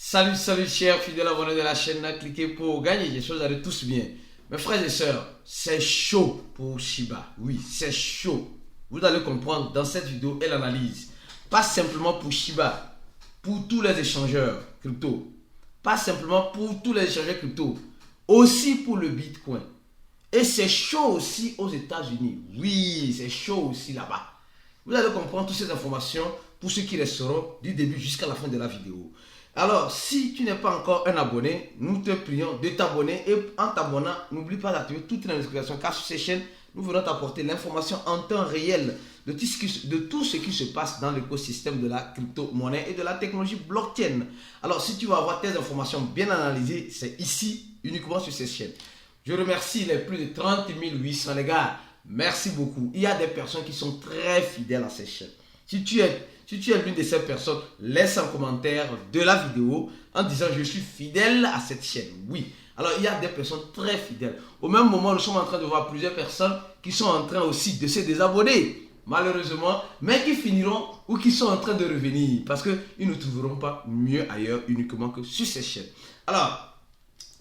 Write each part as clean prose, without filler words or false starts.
Salut chers fidèles abonnés de la chaîne, cliquez pour gagner des choses, allez tous bien. Mes frères et sœurs, c'est chaud pour Shiba, oui c'est chaud. Vous allez comprendre dans cette vidéo et l'analyse. Pas simplement pour Shiba, pour tous les échangeurs crypto. Pas simplement pour tous les échangeurs crypto, aussi pour le Bitcoin. Et c'est chaud aussi aux États-Unis, oui c'est chaud aussi là-bas. Vous allez comprendre toutes ces informations pour ceux qui resteront du début jusqu'à la fin de la vidéo. Alors, si tu n'es pas encore un abonné, nous te prions de t'abonner et en t'abonnant, n'oublie pas d'activer toutes les notifications car sur ces chaînes, nous venons t'apporter l'information en temps réel de tout ce qui se passe dans l'écosystème de la crypto-monnaie et de la technologie blockchain. Alors, si tu veux avoir tes informations bien analysées, c'est ici, uniquement sur ces chaînes. Je remercie les plus de 30 800 les gars. Merci beaucoup. Il y a des personnes qui sont très fidèles à ces chaînes. Si tu es l'une de ces personnes, laisse un commentaire de la vidéo en disant je suis fidèle à cette chaîne. Oui. Alors il y a des personnes très fidèles. Au même moment, nous sommes en train de voir plusieurs personnes qui sont en train aussi de se désabonner. Malheureusement, mais qui finiront ou qui sont en train de revenir parce qu'ils ne trouveront pas mieux ailleurs uniquement que sur ces chaînes. Alors,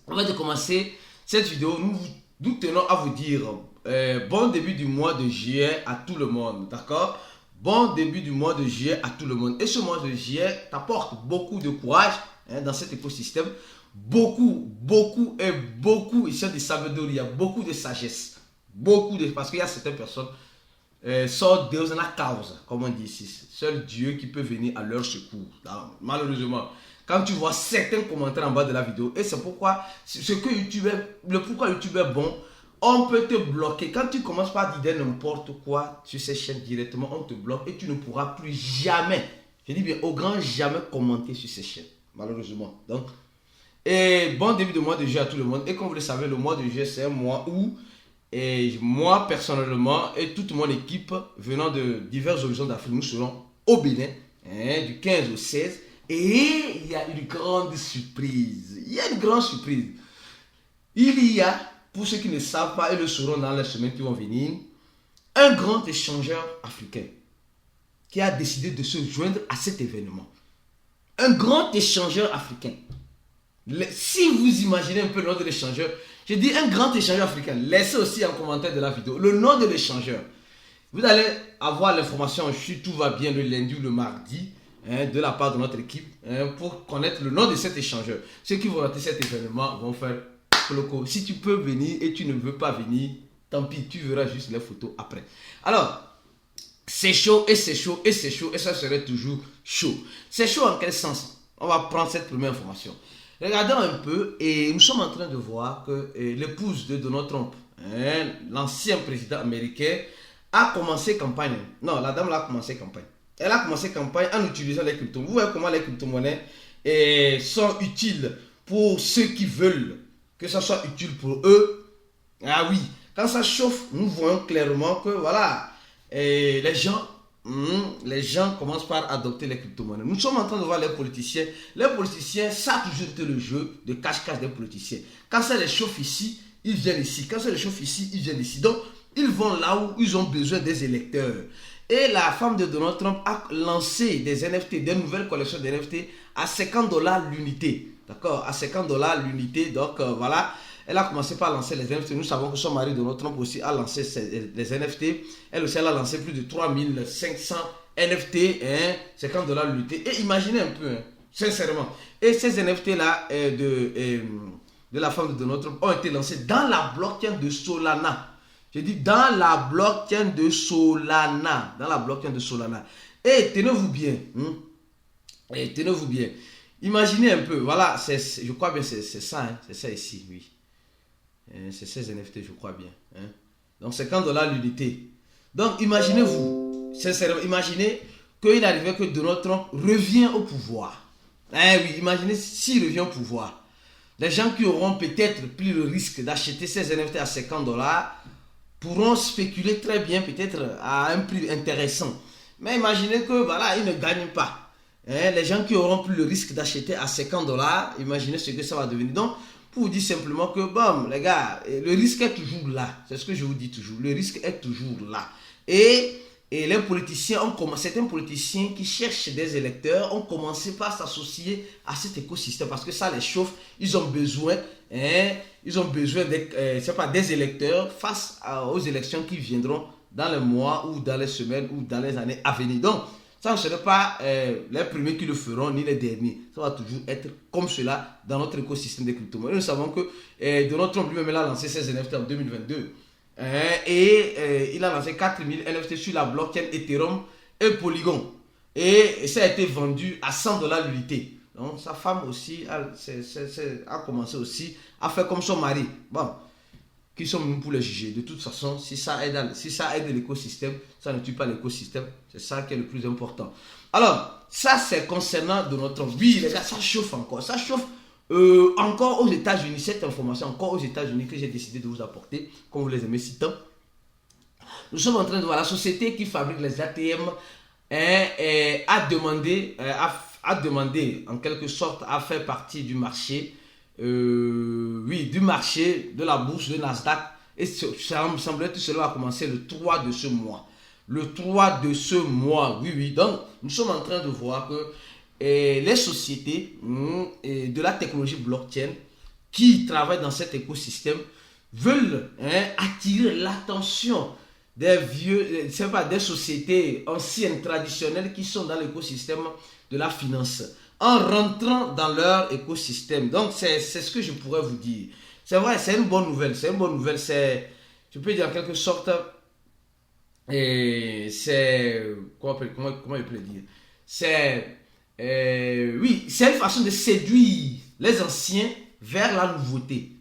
avant de commencer cette vidéo, nous tenons à vous dire bon début du mois de juillet à tout le monde, d'accord? Bon début du mois de juillet à tout le monde. Et ce mois de juillet t'apporte beaucoup de courage dans cet écosystème. Beaucoup, ici de Salvador, il y a beaucoup de sagesse. Parce qu'il y a certaines personnes, só Deus na causa, comme on dit ici. Seul Dieu qui peut venir à leur secours. Alors, malheureusement, quand tu vois certains commentaires en bas de la vidéo, et c'est pourquoi, pourquoi YouTube est bon, on peut te bloquer. Quand tu commences par dire n'importe quoi sur ces chaînes directement, on te bloque et tu ne pourras plus jamais, je dis bien au grand jamais, commenter sur ces chaînes. Malheureusement. Donc, et bon début de mois de juillet à tout le monde. Et comme vous le savez, le mois de juillet, c'est un mois où moi personnellement et toute mon équipe venant de divers horizons d'Afrique, nous serons au Bénin du 15 au 16. Et il y a une grande surprise. Il y a, pour ceux qui ne savent pas et le sauront dans les semaines qui vont venir, un grand échangeur africain qui a décidé de se joindre à cet événement. Un grand échangeur africain. Si vous imaginez un peu le nom de l'échangeur, je dis un grand échangeur africain. Laissez aussi en commentaire de la vidéo le nom de l'échangeur. Vous allez avoir l'information si tout va bien le lundi ou le mardi de la part de notre équipe pour connaître le nom de cet échangeur. Ceux qui vont rater cet événement vont faire loco. Si tu peux venir et tu ne veux pas venir, tant pis, tu verras juste les photos après. Alors, c'est chaud et c'est chaud et c'est chaud et ça serait toujours chaud. C'est chaud en quel sens? On va prendre cette première information. Regardons un peu et nous sommes en train de voir que l'épouse de Donald Trump, l'ancien président américain, a commencé campagne. Non, la dame a commencé campagne. Elle a commencé campagne en utilisant les crypto. Vous voyez comment les crypto-monnaies sont utiles pour ceux qui veulent que ça soit utile pour eux. Ah oui, quand ça chauffe, nous voyons clairement que voilà, les gens commencent par adopter les crypto-monnaies. Nous sommes en train de voir les politiciens. Les politiciens, ça a toujours été le jeu de cache-cache des politiciens. Quand ça les chauffe ici, ils viennent ici. Quand ça les chauffe ici, ils viennent ici. Donc, ils vont là où ils ont besoin des électeurs. Et la femme de Donald Trump a lancé des NFT, des nouvelles collections de NFT à 50 $ l'unité. D'accord, à 50 $ l'unité. Donc voilà, elle a commencé par lancer les NFT. Nous savons que son mari Donald Trump aussi a lancé les NFT. Elle aussi elle a lancé plus de 3500 NFT, 50 $ l'unité. Et imaginez un peu, sincèrement. Et ces NFT là de la femme de Donald Trump ont été lancés dans la blockchain de Solana. Je dis dans la blockchain de Solana. Dans la blockchain de Solana. Et tenez-vous bien. Et tenez-vous bien. Imaginez un peu. Voilà, je crois bien c'est ça. C'est ça ici, oui. C'est ces NFT, je crois bien. Donc 50 $ l'unité. Donc imaginez-vous. Sincèrement, imaginez qu'il arrivait que Donald Trump revient au pouvoir. Oui, imaginez s'il revient au pouvoir. Les gens qui auront peut-être pris le risque d'acheter ces NFT à 50 $ pourront spéculer très bien, peut-être à un prix intéressant. Mais imaginez que voilà, ils ne gagnent pas. Les gens qui auront pris le risque d'acheter à 50 $, imaginez ce que ça va devenir. Donc, pour vous dire simplement que, bon, les gars, le risque est toujours là. C'est ce que je vous dis toujours. Le risque est toujours là. Et et les politiciens certains politiciens qui cherchent des électeurs ont commencé par s'associer à cet écosystème parce que ça les chauffe. Ils ont besoin, des électeurs face aux élections qui viendront dans les mois ou dans les semaines ou dans les années à venir. Donc, ça ne sera pas les premiers qui le feront ni les derniers. Ça va toujours être comme cela dans notre écosystème des crypto-monnaies. Nous savons que Donald Trump lui-même a lancé ses NFT en 2022. Il a lancé 4000 NFT sur la blockchain Ethereum et Polygon. Et ça a été vendu à $100 l'unité. Donc sa femme aussi a commencé aussi à faire comme son mari. Bon, qui sommes-nous pour les juger? De toute façon, si ça aide l'écosystème, ça ne tue pas l'écosystème. C'est ça qui est le plus important. Alors, ça c'est concernant Donald Trump. Oui, les gars, ça chauffe encore. Ça chauffe encore aux États-Unis. Cette information encore aux États-Unis que j'ai décidé de vous apporter, comme vous les aimez si tant. Nous sommes en train de voir la société qui fabrique les ATM a demandé en quelque sorte à faire partie du marché. Du marché de la bourse de Nasdaq, et ça me semblait que cela va commencer le 3 de ce mois. Le 3 de ce mois, oui. Donc, nous sommes en train de voir que les sociétés de la technologie blockchain qui travaillent dans cet écosystème veulent attirer l'attention des sociétés anciennes, traditionnelles qui sont dans l'écosystème de la finance, en rentrant dans leur écosystème. Donc, c'est ce que je pourrais vous dire. C'est vrai, c'est une bonne nouvelle. C'est une bonne nouvelle. Je peux dire en quelque sorte, comment je peux le dire? C'est une façon de séduire les anciens vers la nouveauté.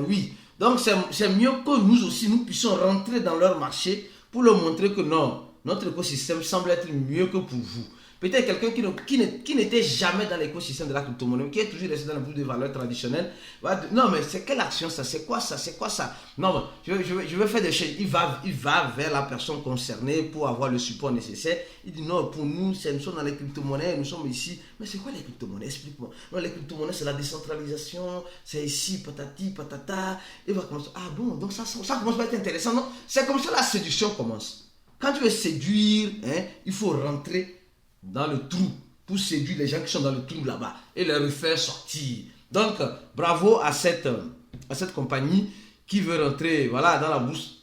Oui. Donc, c'est mieux que nous aussi, nous puissions rentrer dans leur marché pour leur montrer que non, notre écosystème semble être mieux que pour vous. Peut-être quelqu'un qui n'était jamais dans l'écosystème de la crypto-monnaie, qui est toujours resté dans la bourse de valeurs traditionnelle. Non, mais c'est quelle action ça? C'est quoi ça? C'est quoi ça? Non, je vais faire des choses. Il va vers la personne concernée pour avoir le support nécessaire. Il dit non, pour nous, nous sommes dans les crypto-monnaies, nous sommes ici. Mais c'est quoi les crypto-monnaies? Explique-moi. Non, les crypto-monnaies, c'est la décentralisation, c'est ici, patati, patata. Il va commencer. Ah bon, donc ça commence à être intéressant. Non, c'est comme ça la séduction commence. Quand tu veux séduire, il faut rentrer dans le trou pour séduire les gens qui sont dans le trou là-bas et les refaire sortir. Donc, bravo à cette compagnie qui veut rentrer dans la bourse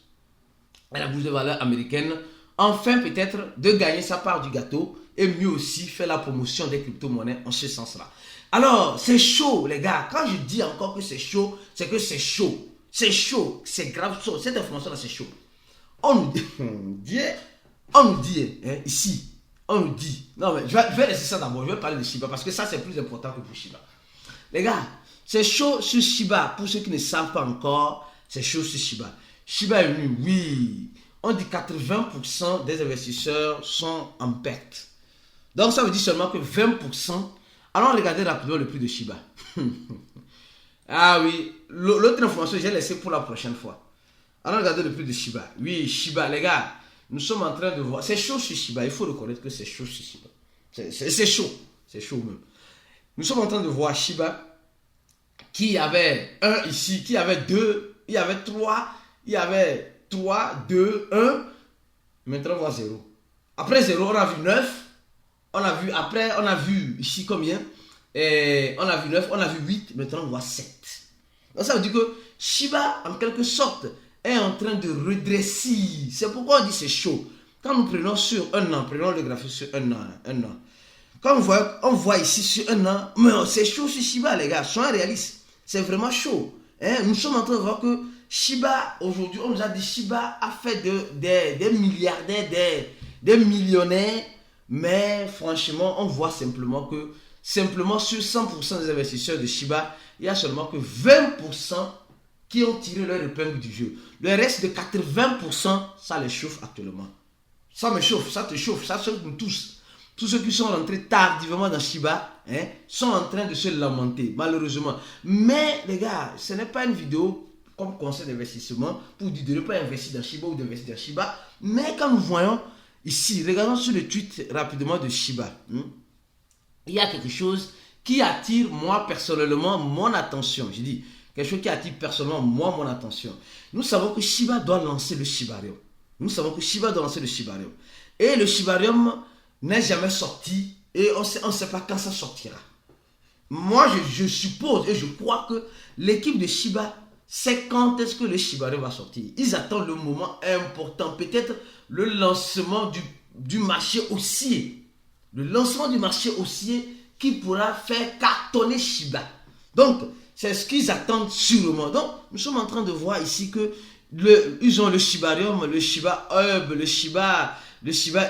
de valeur américaine, enfin peut-être de gagner sa part du gâteau et mieux aussi faire la promotion des crypto-monnaies en ce sens-là. Alors, c'est chaud les gars. Quand je dis encore que c'est chaud, c'est que c'est chaud. C'est chaud, c'est grave chaud. Cette information-là, c'est chaud. On nous dit ici, on nous dit, non mais je vais laisser ça d'abord, je vais parler de Shiba parce que ça c'est plus important que pour Shiba. Les gars, c'est chaud sur Shiba, pour ceux qui ne savent pas encore, c'est chaud sur Shiba. Shiba est venu, oui, on dit 80% des investisseurs sont en perte. Donc ça veut dire seulement que 20%, allons regarder rapidement le prix de Shiba. Ah oui, l'autre information j'ai laissé pour la prochaine fois. Allons regarder le prix de Shiba. Oui, Shiba, les gars. Nous sommes en train de voir. C'est chaud sur Shiba. Il faut reconnaître que c'est chaud sur Shiba. C'est chaud. C'est chaud même. Nous sommes en train de voir Shiba qui avait 1 ici, qui avait 2, il y avait 3, il y avait 3, 2, 1. Maintenant, on voit 0. Après 0, on a vu 9. On a vu ici combien? On a vu 9, on a vu 8. Maintenant, on voit 7. Donc, ça veut dire que Shiba, en quelque sorte, est en train de redresser. C'est pourquoi on dit c'est chaud. Quand nous prenons sur un an, prenons le graphique sur un an. Quand on voit ici sur un an, mais c'est chaud sur Shiba, les gars. Soyons réalistes. C'est vraiment chaud. Nous sommes en train de voir que Shiba, aujourd'hui, on nous a dit Shiba a fait des milliardaires, des millionnaires. Mais franchement, on voit simplement que sur 100% des investisseurs de Shiba, il y a seulement que 20% qui ont tiré leur épingle du jeu. Le reste de 80%, ça les chauffe actuellement. Ça me chauffe, ça te chauffe, ça chauffe nous tous. Tous ceux qui sont rentrés tardivement dans Shiba sont en train de se lamenter, malheureusement. Mais les gars, ce n'est pas une vidéo comme conseil d'investissement pour dire de ne pas investir dans Shiba ou d'investir dans Shiba. Mais quand nous voyons ici, regardons sur le tweet rapidement de Shiba. Il y a quelque chose qui attire moi personnellement mon attention. Je dis quelque chose qui attire personnellement moi mon attention. Nous savons que Shiba doit lancer le Shibarium. Et le Shibarium n'est jamais sorti et on ne sait pas quand ça sortira. Moi, je suppose et je crois que l'équipe de Shiba sait quand est-ce que le Shibarium va sortir. Ils attendent le moment important, peut-être le lancement du marché haussier. Le lancement du marché haussier qui pourra faire cartonner Shiba. Donc, c'est ce qu'ils attendent sûrement. Donc, nous sommes en train de voir ici que ils ont le Shibarium, le Shiba Hub, le Shiba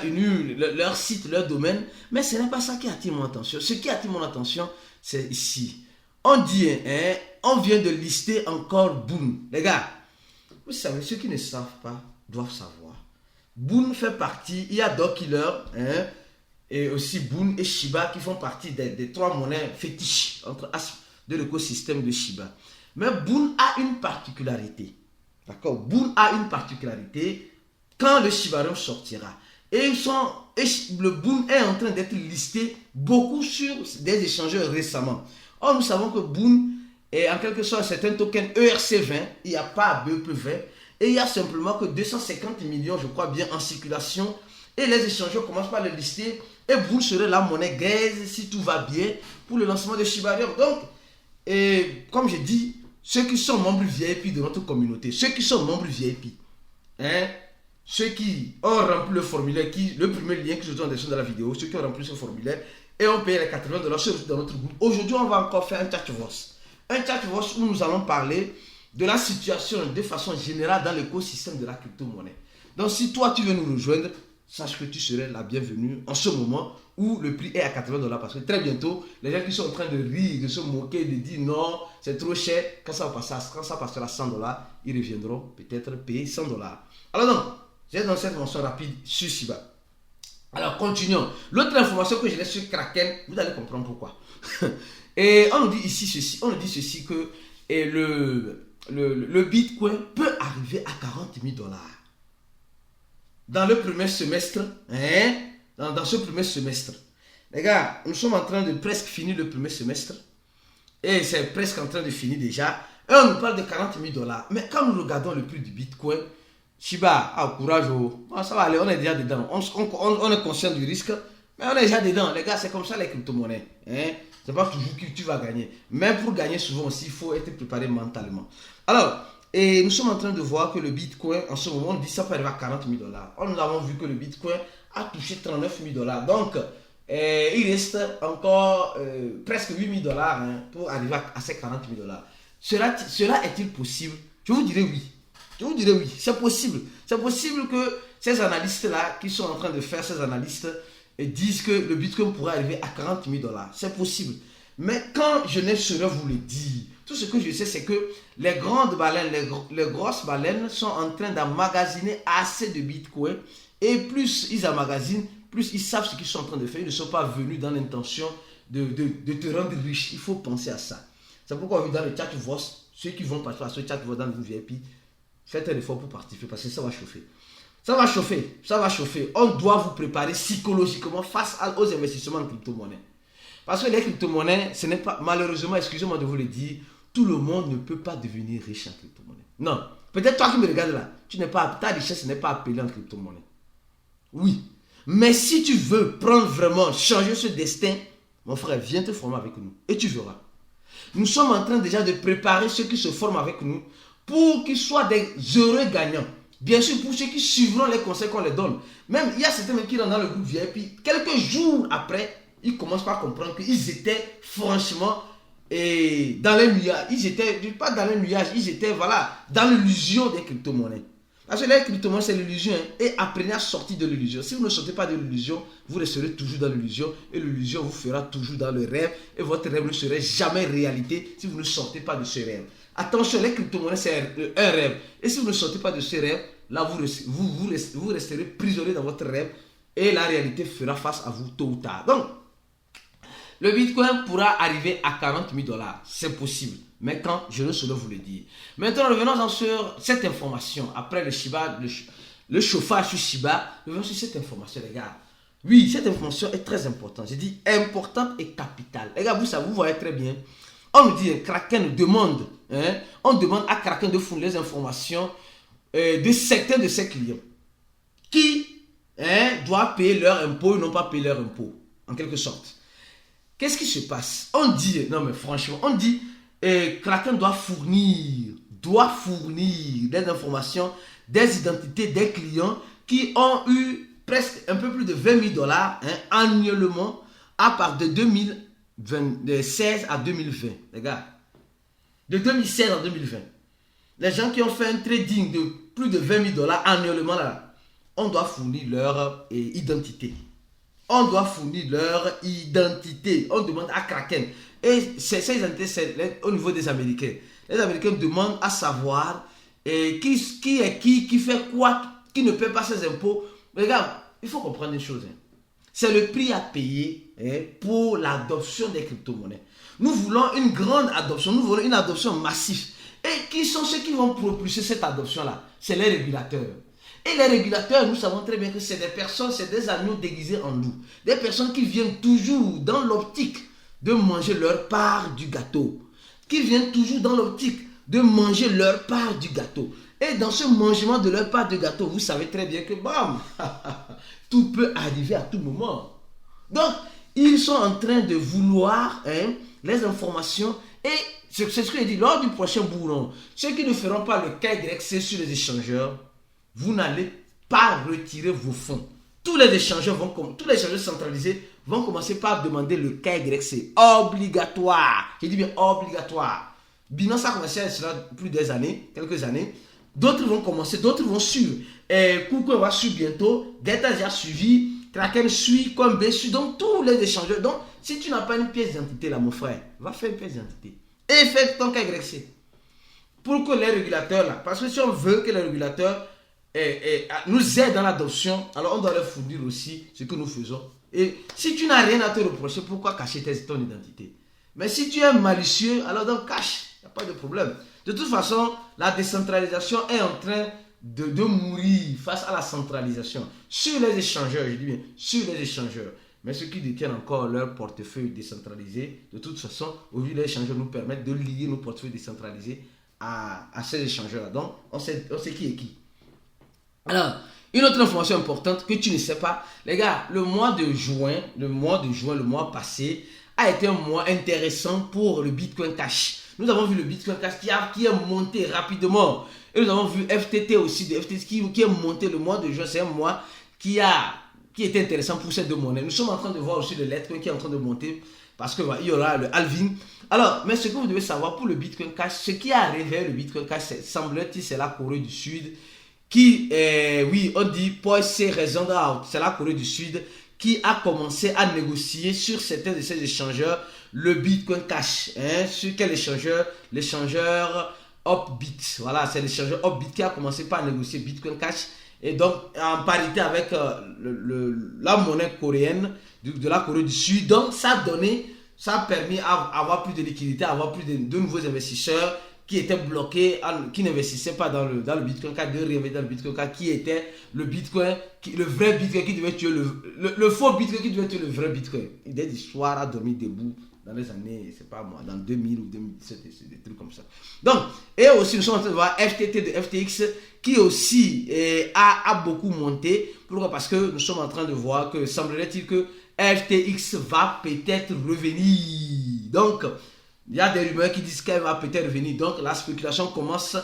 Inu, leur site, leur domaine. Mais ce n'est pas ça qui attire mon attention. Ce qui attire mon attention, c'est ici. On dit, on vient de lister encore Boon. Les gars, vous savez, ceux qui ne savent pas doivent savoir. Boon fait partie, il y a Dokiller, et aussi Boon et Shiba qui font partie des trois monnaies fétiches de l'écosystème de Shiba. Mais Boon a une particularité. D'accord? Boon a une particularité quand le Shibarium sortira. Et le Boon est en train d'être listé beaucoup sur des échangeurs récemment. Or, nous savons que Boon est en quelque sorte c'est un token ERC20. Il n'y a pas BEP20. Et il y a simplement que 250 millions, je crois bien, en circulation. Et les échangeurs commencent par le lister. Et Boon serait la monnaie gaze, si tout va bien, pour le lancement de Shibarium. Donc, comme je dis, ceux qui sont membres VIP de notre communauté, ceux qui sont membres VIP, ceux qui ont rempli le formulaire, le premier lien que je vous donne dans la vidéo, ceux qui ont rempli ce formulaire et ont payé les $80 dans notre groupe. Aujourd'hui, on va encore faire un chat-voice. Un chat-voice où nous allons parler de la situation de façon générale dans l'écosystème de la crypto-monnaie. Donc, si toi, tu veux nous rejoindre, sache que tu serais la bienvenue en ce moment où le prix est à $80 parce que très bientôt, les gens qui sont en train de rire, de se moquer, de dire non, c'est trop cher, quand ça passera à $100, ils reviendront peut-être payer $100. Alors donc, j'ai dans cette information rapide sur Shiba. Alors continuons. L'autre information que je laisse sur Kraken, vous allez comprendre pourquoi. Et on nous dit ici ceci, que le Bitcoin peut arriver à $40 000. Dans le premier semestre, dans ce premier semestre. Les gars, nous sommes en train de presque finir le premier semestre. Et c'est presque en train de finir déjà. Et on nous parle de $40 000. Mais quand nous regardons le prix du Bitcoin, Shiba, courage, ça va aller, on est déjà dedans. On est conscient du risque, mais on est déjà dedans. Les gars, c'est comme ça les crypto-monnaies. C'est pas toujours que tu vas gagner. Mais pour gagner, souvent aussi, il faut être préparé mentalement. Alors, et nous sommes en train de voir que le Bitcoin, en ce moment, on dit ça peut arriver à $40 000. Nous avons vu que le Bitcoin a touché $39 000. Donc, il reste encore presque $8 000 pour arriver à ces $40 000. Cela est-il possible? Je vous dirais oui. C'est possible. C'est possible que ces analystes-là, qui sont en train de faire ces analystes, disent que le Bitcoin pourrait arriver à $40 000. C'est possible. Mais quand je ne saurais vous le dire, tout ce que je sais, c'est que les grandes baleines, les grosses baleines sont en train d'emmagasiner assez de Bitcoin. Et plus ils emmagasinent, plus ils savent ce qu'ils sont en train de faire. Ils ne sont pas venus dans l'intention de te rendre riche. Il faut penser à ça. C'est pourquoi on vit dans le chat voice, ceux qui vont passer à ce chat voice dans le VIP, faites un effort pour participer parce que ça va chauffer. Ça va chauffer. On doit vous préparer psychologiquement face aux investissements en crypto-monnaie. Parce que les crypto-monnaies, ce n'est pas, malheureusement, excusez-moi de vous le dire, tout le monde ne peut pas devenir riche en crypto-monnaie. Non. Peut-être toi qui me regardes là, ta richesse n'est pas appelée en crypto-monnaie. Oui. Mais si tu veux prendre vraiment, changer ce destin, mon frère, viens te former avec nous et tu verras. Nous sommes en train déjà de préparer ceux qui se forment avec nous pour qu'ils soient des heureux gagnants. Bien sûr, pour ceux qui suivront les conseils qu'on les donne. Même, il y a certains mecs qui rentrent dans le groupe VIP. Quelques jours après, ils commencent par comprendre qu'ils étaient franchement dans les nuages. Ils étaient, pas dans les nuages, ils étaient dans l'illusion des crypto-monnaies. Parce que les crypto-monnaies, c'est l'illusion. Et apprenez à sortir de l'illusion. Si vous ne sortez pas de l'illusion, vous resterez toujours dans l'illusion. Et l'illusion vous fera toujours dans le rêve. Et votre rêve ne serait jamais réalité si vous ne sortez pas de ce rêve. Attention, les crypto-monnaies, c'est un rêve. Et si vous ne sortez pas de ce rêve, là, vous resterez prisonnier dans votre rêve. Et la réalité fera face à vous tôt ou tard. Donc, le Bitcoin pourra arriver à $40 000. C'est possible. Mais quand, je ne saurais vous le dire. Maintenant, revenons sur cette information. Après le Shiba, le chauffage sur Shiba, revenons sur cette information, les gars. Oui, cette information est très importante. J'ai dit importante et capitale. Les gars, vous voyez très bien. On nous dit, Kraken demande, on demande à Kraken de fournir les informations de certains de ses clients qui doivent payer leur impôt, ils n'ont pas payé leur impôt, en quelque sorte. Qu'est-ce qui se passe? On dit, non mais franchement, on dit, Kraken doit fournir des informations, des identités des clients qui ont eu presque un peu plus de 20 000 $ annuellement à partir de 2016 à 2020. Les gars, de 2016 à 2020. Les gens qui ont fait un trading de plus de 20 000 $ annuellement, là, on doit fournir leur identité. On doit fournir leur identité. On demande à Kraken. Et ces identités, c'est au niveau des Américains. Les Américains demandent à savoir qui est qui fait quoi, qui ne paie pas ses impôts. Regarde, il faut comprendre une chose. C'est le prix à payer pour l'adoption des crypto-monnaies. Nous voulons une grande adoption, nous voulons une adoption massive. Et qui sont ceux qui vont propulser cette adoption-là? C'est les régulateurs. Et les régulateurs, nous savons très bien que c'est des personnes, c'est des agneaux déguisés en loups. Des personnes qui viennent toujours dans l'optique de manger leur part du gâteau. Qui viennent toujours dans l'optique de manger leur part du gâteau. Et dans ce mangement de leur part du gâteau, vous savez très bien que bam, tout peut arriver à tout moment. Donc, ils sont en train de vouloir les informations. Et c'est ce que je dis, lors du prochain boulon, ceux qui ne feront pas le KYC sur les échangeurs, vous n'allez pas retirer vos fonds. Tous les échangeurs centralisés vont commencer par demander le KYC. Obligatoire. Je dis bien obligatoire. Binance a commencé à cela plus des années, quelques années. D'autres vont commencer, d'autres vont suivre. KuCoin va suivre bientôt. Delta a suivi. Kraken suit, Coinbase suit. Donc tous les échangeurs. Donc si tu n'as pas une pièce d'identité là, mon frère, va faire une pièce d'identité. Et fais ton KYC. Pour que les régulateurs là, parce que si on veut que les régulateurs nous aident dans l'adoption, alors on doit leur fournir aussi ce que nous faisons. Et si tu n'as rien à te reprocher, pourquoi cacher ton identité? Mais si tu es malicieux, alors donc cache, il n'y a pas de problème. De toute façon, la décentralisation est en train de mourir face à la centralisation. Sur les échangeurs, je dis bien, sur les échangeurs. Mais ceux qui détiennent encore leur portefeuille décentralisé, de toute façon, aujourd'hui, les échangeurs nous permettent de lier nos portefeuilles décentralisés à ces échangeurs-là. Donc, on sait qui est qui. Alors, une autre information importante que tu ne sais pas, les gars, le mois de juin, le mois passé, a été un mois intéressant pour le Bitcoin Cash. Nous avons vu le Bitcoin Cash qui est monté rapidement. Et nous avons vu FTT aussi, qui est monté le mois de juin. C'est un mois qui était intéressant pour ces deux monnaies. Nous sommes en train de voir aussi le Litecoin qui est en train de monter parce qu'il y aura le halving. Alors, mais ce que vous devez savoir pour le Bitcoin Cash, ce qui a réveillé le Bitcoin Cash, semble-t-il, c'est la Corée du Sud qui, oui, on dit pour ces raisons, c'est la Corée du Sud qui a commencé à négocier sur certains de ces échangeurs le Bitcoin Cash. Sur quel échangeur? L'échangeur Upbit. Voilà, c'est l'échangeur Upbit qui a commencé par négocier Bitcoin Cash. Et donc, en parité avec la monnaie coréenne de la Corée du Sud. Donc, ça a permis d'avoir plus de liquidité, avoir plus de nouveaux investisseurs qui étaient bloqués, qui n'investissaient pas dans le Bitcoin Cash, de réinvestir dans le Bitcoin Cash, qui était le Bitcoin, le vrai Bitcoin qui devait tuer le faux Bitcoin qui devait tuer le vrai Bitcoin. Des histoires à dormir debout dans les années, c'est pas moi, dans 2000 ou 2017, c'est des trucs comme ça. Donc, et aussi nous sommes en train de voir FTT de FTX qui aussi a beaucoup monté. Pourquoi? Parce que nous sommes en train de voir que semblerait-il que FTX va peut-être revenir. Donc, il y a des rumeurs qui disent qu'elle va peut-être revenir. Donc, la spéculation commence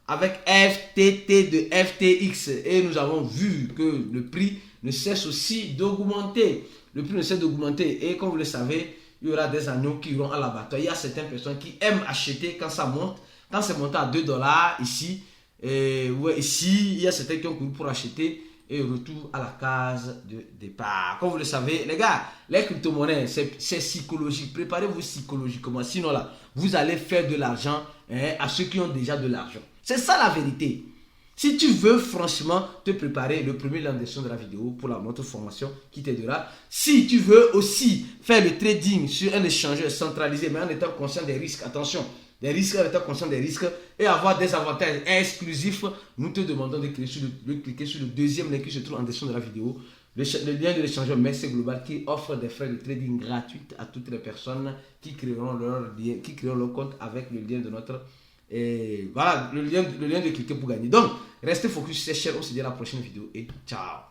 avec FTT de FTX. Et nous avons vu que le prix ne cesse aussi d'augmenter. Le prix ne cesse d'augmenter. Et comme vous le savez, il y aura des agneaux qui iront à l'abattoir. Il y a certaines personnes qui aiment acheter quand ça monte. Quand c'est monté à 2 $, ici, ici, il y a certains qui ont couru pour acheter. Et retour à la case de départ. Comme vous le savez, les gars, les crypto-monnaies, c'est psychologique. Préparez-vous psychologiquement. Sinon, là, vous allez faire de l'argent à ceux qui ont déjà de l'argent. C'est ça la vérité. Si tu veux franchement te préparer, le premier lien en description de la vidéo pour notre formation qui t'aidera. Si tu veux aussi faire le trading sur un échangeur centralisé, mais en étant conscient des risques, attention, des risques, en étant conscient des risques et avoir des avantages exclusifs, nous te demandons de cliquer sur le deuxième lien qui se trouve en description de la vidéo, le lien de l'échangeur Mercy Global qui offre des frais de trading gratuits à toutes les personnes qui créeront leur compte avec le lien de notre voilà, le lien de cliquer pour gagner. Donc, restez focus sur cette chaîne, on se dit à la prochaine vidéo et ciao.